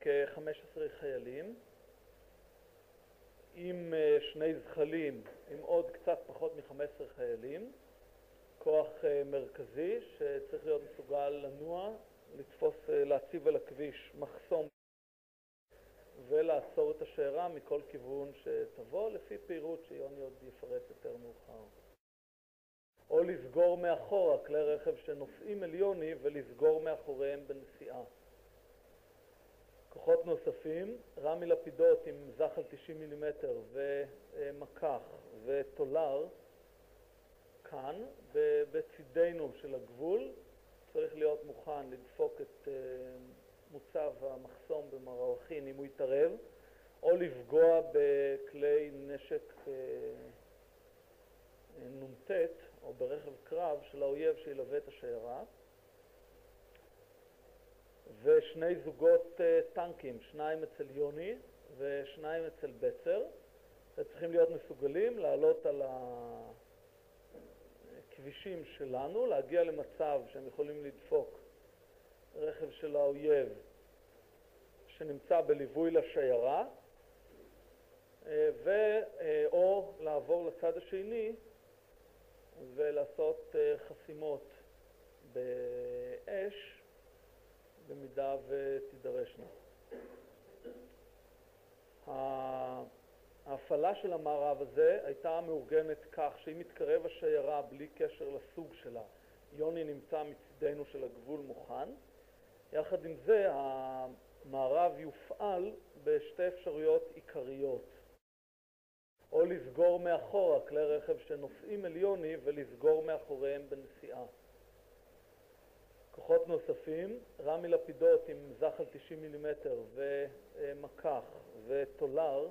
כ-15 חיילים, עם שני זחלים, עם עוד קצת פחות מ-15 חיילים, כוח מרכזי שצריך להיות מסוגל לנוע, לתפוס, להציב על הכביש מחסום ולעצור את השיירה מכל כיוון שתבוא, לפי פעילות שיוני עוד יפרט יותר מאוחר. או לסגור מאחורה כלי רכב שנוסעים אל יוני ולסגור מאחוריהם בנסיעה. כוחות נוספים, רמי לפידות עם זחל 90 מילימטר ומקח וטולר, כאן, בצידנו של הגבול, צריך להיות מוכן לדפוק את מוצב המחסום במרעכין אם הוא יתערב, או לפגוע בכלי נשק נ"ט או ברכב קרב של האויב שילווה את השיירה. ושני זוגות טנקים, שניים אצל יוני ושניים אצל בצר, צריכים להיות מסוגלים לעלות על הכבישים שלנו, להגיע למצב שהם יכולים לדפוק רכב של האויב שנמצא בליווי לשיירה, או לעבור לצד השני ולעשות חסימות באש במידה ותידרשנה. ההפעלה של המערב הזה הייתה מאורגנת כך שאם מתקרב השיירה בלי קשר לסוג שלה, יוני נמצא מצדנו של הגבול מוכן. יחד עם זה המערב יופעל בשתי אפשרויות עיקריות. או לסגור מאחורה כלי רכב שנוסעים אל יוני ולסגור מאחוריהם בנסיעה. כוחות נוספים, רמי לפידות עם זחל 90 מילימטר ומקח וטולר,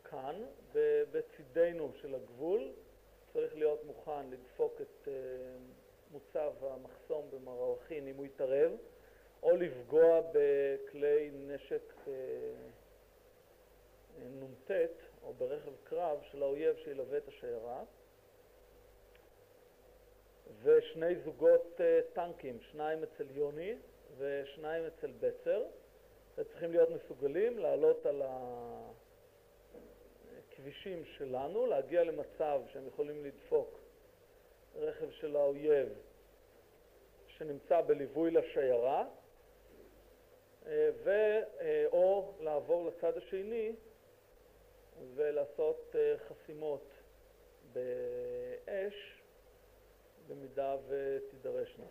כאן, בצידנו של הגבול, צריך להיות מוכן לדפוק את מוצב המחסום במרעכין אם הוא יתערב, או לפגוע בכלי נשק נ"ט או ברכב קרב של האויב שילווה את השיירה. ושני זוגות טנקים, שניים אצל יוני ושניים אצל בצר, צריכים להיות מסוגלים לעלות על הכבישים שלנו, להגיע למצב שהם יכולים לדפוק רכב של האויב שנמצא בליווי לשיירה, או לעבור לצד השני ולעשות חסימות באש במידה ותידרשנה.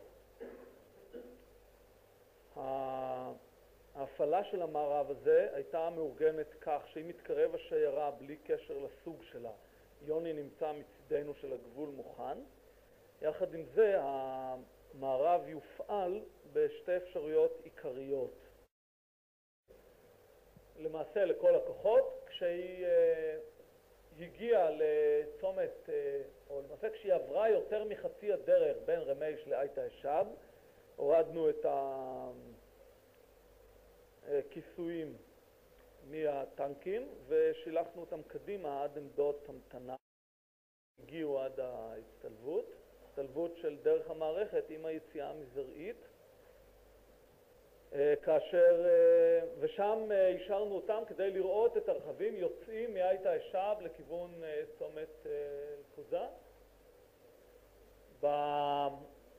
ההפעלה של המערב הזה הייתה מאורגנת כך שאם מתקרב השיירה בלי קשר לסוג שלה, יוני נמצא מצדנו של הגבול מוכן. יחד עם זה המערב יופעל בשתי אפשרויות עיקריות. למעשה לכל הכוחות, כשהיא הגיעה לצומת, או למעשה כשהיא עברה יותר מחצי הדרך בין רמייש לאייטה אשב, הורדנו את הכיסויים מהטנקים ושילחנו אותם קדימה עד עמדות המתנה. הגיעו עד ההצטלבות, הצטלבות של דרך המערכת עם היציאה מזרעית, ושם השארנו אותם כדי לראות את הרכבים יוצאים מאייטה אשב לכיוון צומת קוזה.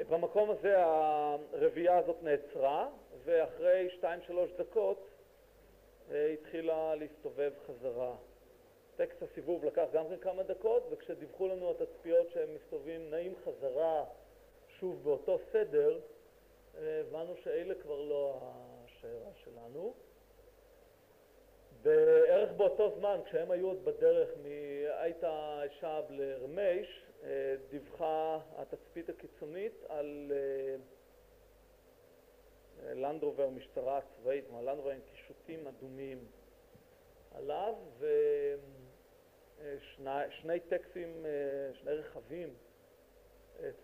במקום הזה הרביעייה הזאת נעצרה, ואחרי 2-3 דקות התחילה להסתובב חזרה. טקסט הסיבוב לקח גם כמה דקות, וכשדיווחו לנו התצפיות שהם מסתובבים נעים חזרה שוב באותו סדר, הבנו שאלה כבר לא השיירה שלנו. בערך באותו זמן, כשהם היו עוד בדרך מאייטה אשב לרמייש, דיווחה התצפית הקיצונית על לנדרובר משטרה צבאית, לנדרובר עם קישוטים אדומים עליו, ושני טקסים, שני רכבים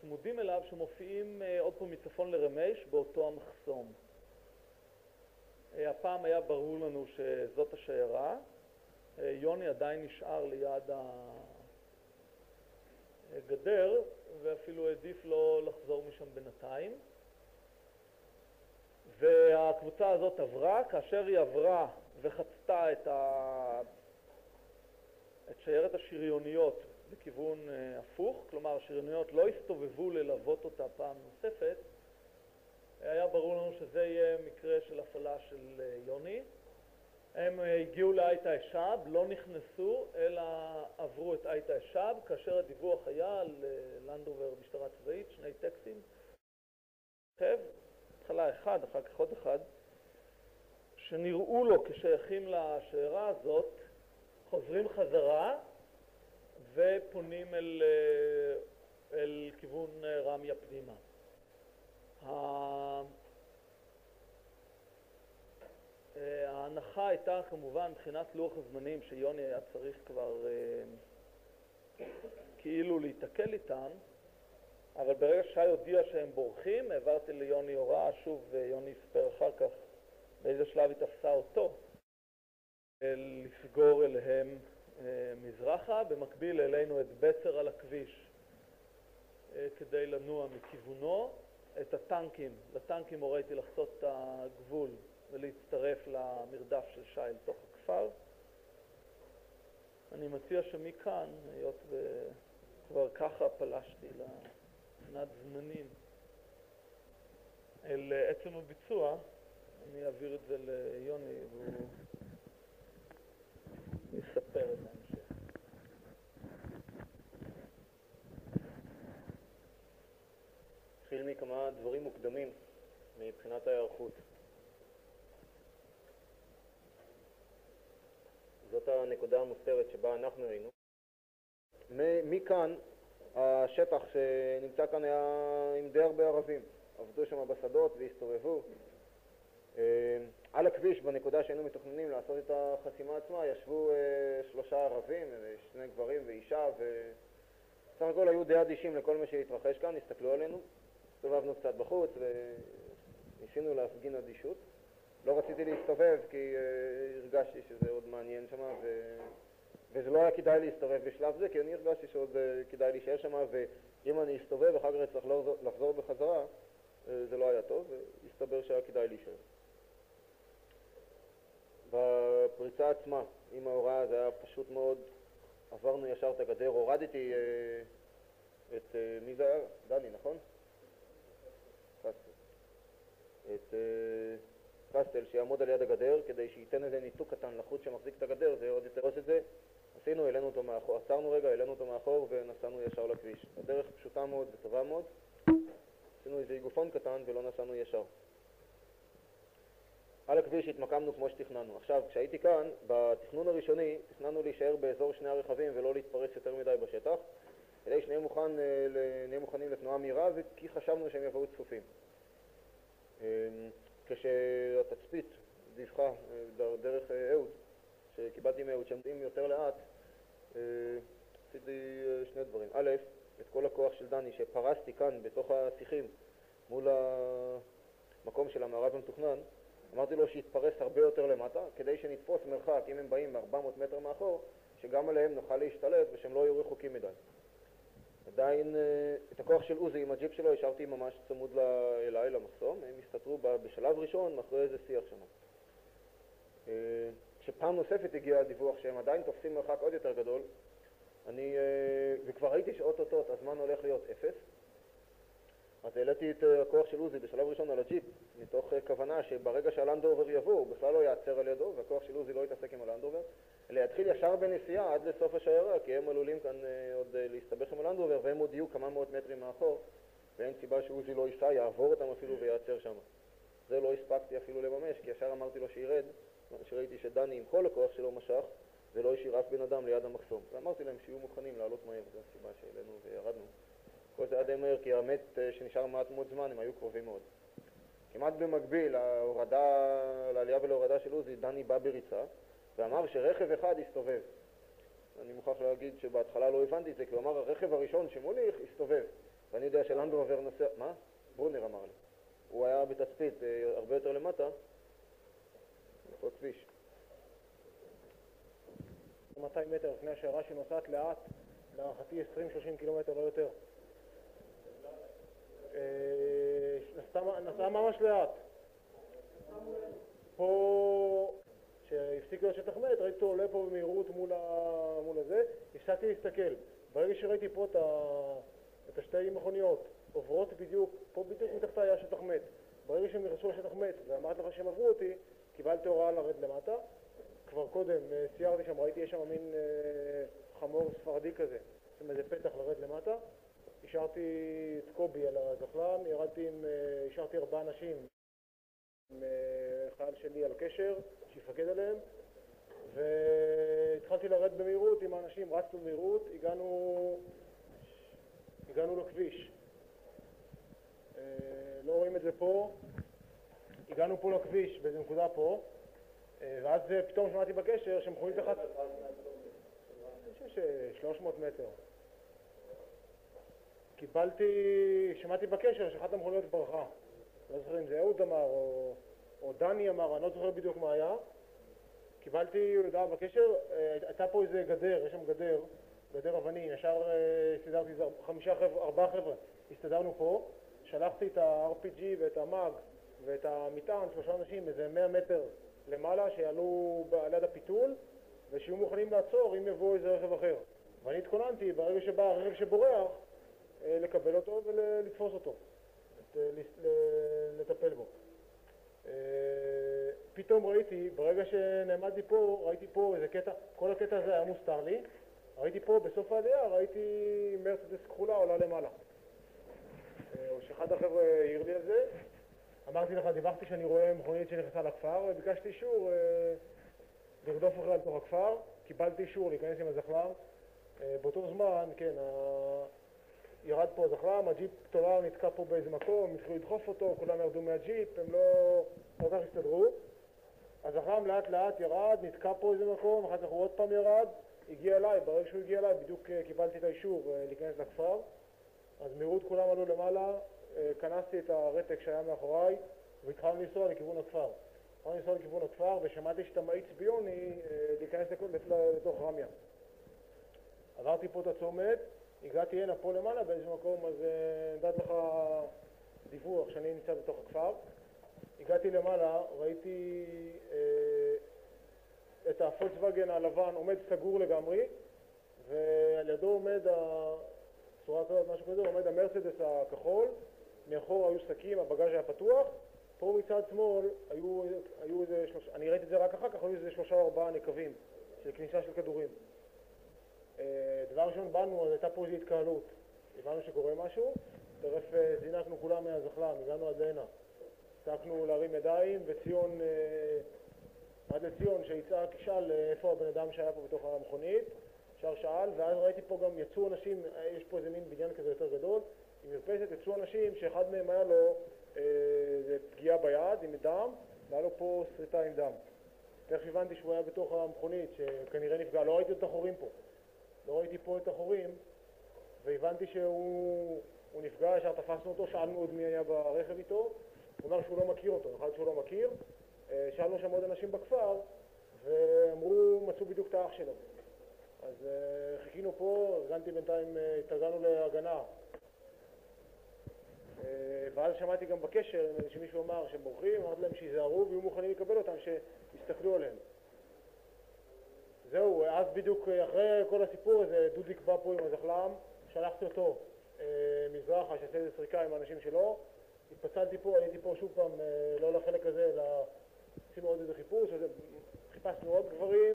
צמודים אליו שמופיעים עוד פעם מצפון לרמייש באותו המחסום. הפעם היה ברור לנו שזאת השיירה. יוני עדיין נשאר ליד הגדר, ואפילו העדיף לא לחזור משם בינתיים. והקבוצה הזאת עברה, כאשר היא עברה וחצתה את שיירת השריוניות בכיוון הפוך, כלומר השריוניות לא הסתובבו ללוות אותה פעם נוספת, היה ברור לנו שזה יהיה מקרה של הפעלה של יוני. הם הגיעו לאית האשב, לא נכנסו, אלא עברו את אית האשב, כאשר הדיווח היה ללנדרובר משטרה צבאית, 2 טקסים. התחלה אחד, אחר כך עוד אחד, שנראו לו כשייכים לשיירה הזאת, חוזרים חזרה ופונים אל כיוון רמיה פנימה. ההנחה הייתה כמובן מבחינת לוח הזמנים שיוני היה צריך כבר כאילו להתקל איתם, אבל ברגע שי הודיע שהם בורחים, העברתי ליוני הוראה, שוב יוני יספר אחר כך באיזה שלב היא תפסה אותו, לסגור אליהם מזרחה, במקביל אלינו את בצר על הכביש כדי לנוע מכיוונו, את לטנקים הוריתי לחצות את הגבול ולהצטרף למרדף של שי אל תוך הכפר. אני מציע שמכאן, היות וכבר ככה פלשתי מבחינת זמנים אל עצם הביצוע, אני אעביר את זה ליוני והוא יספר את ההמשך. התחיל מכמה דברים מוקדמים מבחינת ההיערכות. זאת הנקודה המוסתרת שבה אנחנו היינו. מכאן השטח שנמצא כאן היה עם די הרבה ערבים. עבדו שם בשדות והסתובבו. על הכביש, בנקודה שהיינו מתוכננים לעשות את החסימה עצמה, ישבו 3 ערבים, 2 גברים ואישה, וסך הכל היו די אדישים לכל מה שהתרחש כאן, הסתכלו עלינו. הסתובבנו קצת בחוץ וניסינו להפגין אדישות. לא רציתי להסתובב כי הרגשתי שזה עוד מעניין שם וזה לא היה כדאי להסתובב בשלב זה, כי אני הרגשתי שעוד כדאי להישאר שם, ואם אני אסתובב ואחר כך צריך לחזור בחזרה זה לא היה טוב, והסתבר שהיה כדאי להישאר. בפריצה עצמה עם ההוראה זה היה פשוט מאוד, עברנו ישר את הגדר, הורדתי את מי זה היה? דני, נכון? את קסטל שיעמוד על יד הגדר כדי שייתן איזה ניתוק קטן לחוט שמחזיק את הגדר, זה עוד יותר עושה את זה. עשינו, העלינו אותו מאחור, עצרנו רגע, העלינו אותו מאחור ונסענו ישר לכביש. הדרך פשוטה מאוד וטובה מאוד, עשינו איזה גופון קטן ולא נסענו ישר. על הכביש התמקמנו כמו שתכננו. עכשיו, כשהייתי כאן, בתכנון הראשוני, תכננו להישאר באזור 2 הרכבים ולא להתפרס יותר מדי בשטח, כדי שנהיה מוכנים לתנועה מהירה, וכי חשבנו שהם יבואו צפופים. כשהתצפית דיווחה דרך אהוד, שקיבלתי מאהוד שעמדים יותר לאט, עשיתי 2 דברים. א', את כל הכוח של דני שפרסתי כאן בתוך השיחים מול המקום של המערב המתוכנן, אמרתי לו שיתפרס הרבה יותר למטה, כדי שנתפוס מרחק, אם הם באים 400 מטר מאחור, שגם עליהם נוכל להשתלט ושהם לא יהיו רחוקים מדי. עדיין את הכוח של עוזי עם הג'יפ שלו השארתי ממש צמוד אליי למחסום, הם הסתתרו בשלב ראשון מאחורי איזה שיח שם. כשפעם נוספת הגיע הדיווח שהם עדיין תופסים מרחק עוד יותר גדול, וכבר ראיתי שאוטוטוט הזמן הולך להיות 0, אז העליתי את הכוח של עוזי בשלב ראשון על הג'יפ, מתוך כוונה שברגע שהלנדרובר יבוא, הוא בכלל לא יעצר על ידו, והכוח של עוזי לא יתעסק עם הלנדרובר, אלא יתחיל ישר בנסיעה עד לסוף השיירה, כי הם עלולים כאן עוד להסתבך עם הלנדרובר, והם עוד יהיו כמה מאות מטרים מאחור, ואין סיבה שעוזי לא ייסע, יעבור אותם אפילו ויעצר שם. זה לא הספקתי אפילו לממש, כי ישר אמרתי לו שירד, שראיתי שדני עם כל הכוח שלו משך, ולא השאיר אף בן אדם ליד המחסום. ואמרתי להם שיהיו מוכנים לעלות מהר, זו הסיבה שהעלינו וירדנו. כל זה עד מהר, כי האמת שנשאר מעט מאוד זמן, הם היו קרובים מאוד. כמעט במקביל, לעלייה ולהורדה של עוזי, דני בא בריצה, ואמר שרכב אחד הסתובב. אני מוכרח להגיד שבהתחלה לא הבנתי את זה, כי הוא אמר, הרכב הראשון שמוליך הסתובב. ואני יודע שלנדרובר נוסע... מה? ברונר אמר לי. הוא היה בתצפית הרבה יותר למטה, איפה כביש. 200 מטר לפני השיירה שנוסעת לאט, להערכתי 20-30 קילומטר, לא יותר. נסעה ממש לאט. פה, כשהפסיק להיות שטח מת, ראיתי אותו עולה פה במהירות מול הזה, הפסקתי להסתכל. ברגע שראיתי פה את השתי מכוניות עוברות בדיוק, פה בדיוק מתחתה היה שטח מת. ברגע שהם נכנסו לשטח מת, ואמרתי לך שהם עברו אותי, קיבלתי הוראה לרד למטה. כבר קודם סיירתי שם, ראיתי יש שם מין חמור ספרדי כזה, עם איזה פתח לרד למטה. השארתי את קובי על הזחלם, השארתי 4 אנשים עם חייל שלי על הקשר, שיפקד עליהם, והתחלתי לרד במהירות עם האנשים, רצנו במהירות, הגענו לכביש. לא רואים את זה פה, הגענו פה לכביש באיזו נקודה פה, ואז פתאום שמעתי בקשר שמכונית אחת, אני חושב ש300 מטר. שמעתי בקשר שאחת המכוניות ברחה. לא זוכר אם זה אהוד אמר או דני אמר, אני לא זוכר בדיוק מה היה. קיבלתי הודעה בקשר, הייתה פה איזה גדר, יש שם גדר אבנים, ישר הסתדרתי 4 חבר'ה, הסתדרנו פה, שלחתי את ה-RPG ואת המאג ואת המטען, 3 אנשים, איזה 100 מטר למעלה, שיעלו ליד הפיתול, ושיהיו מוכנים לעצור אם יבוא איזה רכב אחר. ואני התכוננתי, ברגע שבא הרכב שבורח, לקבל אותו ולתפוס אותו, לטפל בו. פתאום ראיתי, ברגע שנעמדתי פה, ראיתי פה איזה קטע, כל הקטע הזה היה מוסתר לי, ראיתי פה בסוף העלייה, ראיתי מרצדס כחולה עולה למעלה. או שאחד החבר'ה העיר לי על זה, אמרתי לך, דיווחתי שאני רואה מכונית שנכנסה לכפר, וביקשתי אישור לרדוף אחריה לתוך הכפר, קיבלתי אישור להיכנס עם הזחלם. באותו זמן, כן, ירד פה הזחלם, הג'יפ תולר נתקע פה באיזה מקום, התחילו לדחוף אותו, כולם ירדו מהג'יפ, הם לא כך הסתדרו. הזחלם לאט לאט ירד, נתקע פה איזה מקום, אחר כך הוא עוד פעם ירד, הגיע אליי, ברגע שהוא הגיע אליי בדיוק קיבלתי את האישור להיכנס לכפר. אז מהירות כולם עלו למעלה, כנסתי את הרתק שהיה מאחוריי והתחלנו לנסוע לכיוון הכפר. התחלנו לנסוע לכיוון הכפר ושמעתי שאתה מאיץ ביוני להיכנס לתוך רמיה. עברתי פה את הצומת, הגעתי הנה פה למעלה באיזה מקום, אז נדעת לך דיווח שאני נמצא בתוך הכפר. הגעתי למעלה, ראיתי את הפולקסווגן הלבן עומד סגור לגמרי, ועל ידו עומד צורה כזאת, משהו כזה, עומד המרצדס הכחול, מאחור היו שקים, הבגז' היה פתוח, פה מצד שמאל היו איזה אני ראיתי את זה רק אחר כך, היו איזה 3 או 4 נקבים של כניסה של כדורים. דבר ראשון באנו, אז הייתה פה איזו התקהלות, הבנו שקורה משהו, תרף זינקנו כולם מהזחלם, הגענו עד להנה, הצעקנו להרים ידיים, וציון, עד לציון שיצעק, שאל איפה הבן אדם שהיה פה בתוך המכונית, שאל, ואז ראיתי פה גם יצאו אנשים, יש פה איזה מין בניין כזה יותר גדול, עם מרפסת, יצאו אנשים שאחד מהם היה לו פגיעה ביד עם דם, והיה לו פה סריטה עם דם. תכף הבנתי שהוא היה בתוך המכונית, שכנראה נפגע, לא ראיתי את החורים פה. לא ראיתי פה את החורים, והבנתי שהוא נפגע, ישר תפסנו אותו, שאלנו עוד מי היה ברכב איתו, הוא אומר שהוא לא מכיר אותו, אחד שהוא לא מכיר, שאלנו שם עוד אנשים בכפר, ואמרו, מצאו בדיוק את האח שלו. אז חיכינו פה, ארגנתי בינתיים, התארגנו להגנה. ואז שמעתי גם בקשר שמישהו אמר שהם בורחים, אמרתי להם שיזהרו ויהיו מוכנים לקבל אותם, שיסתכלו עליהם. זהו, אז בדיוק אחרי כל הסיפור הזה, דודיק בא פה עם הזחלם, שלחתי אותו מזרחה, שעשה איזה סריקה עם האנשים שלו, התפצלתי פה, הייתי פה שוב פעם, לא לחלק הזה, אלא עשינו עוד איזה חיפוש, חיפשנו עוד גברים,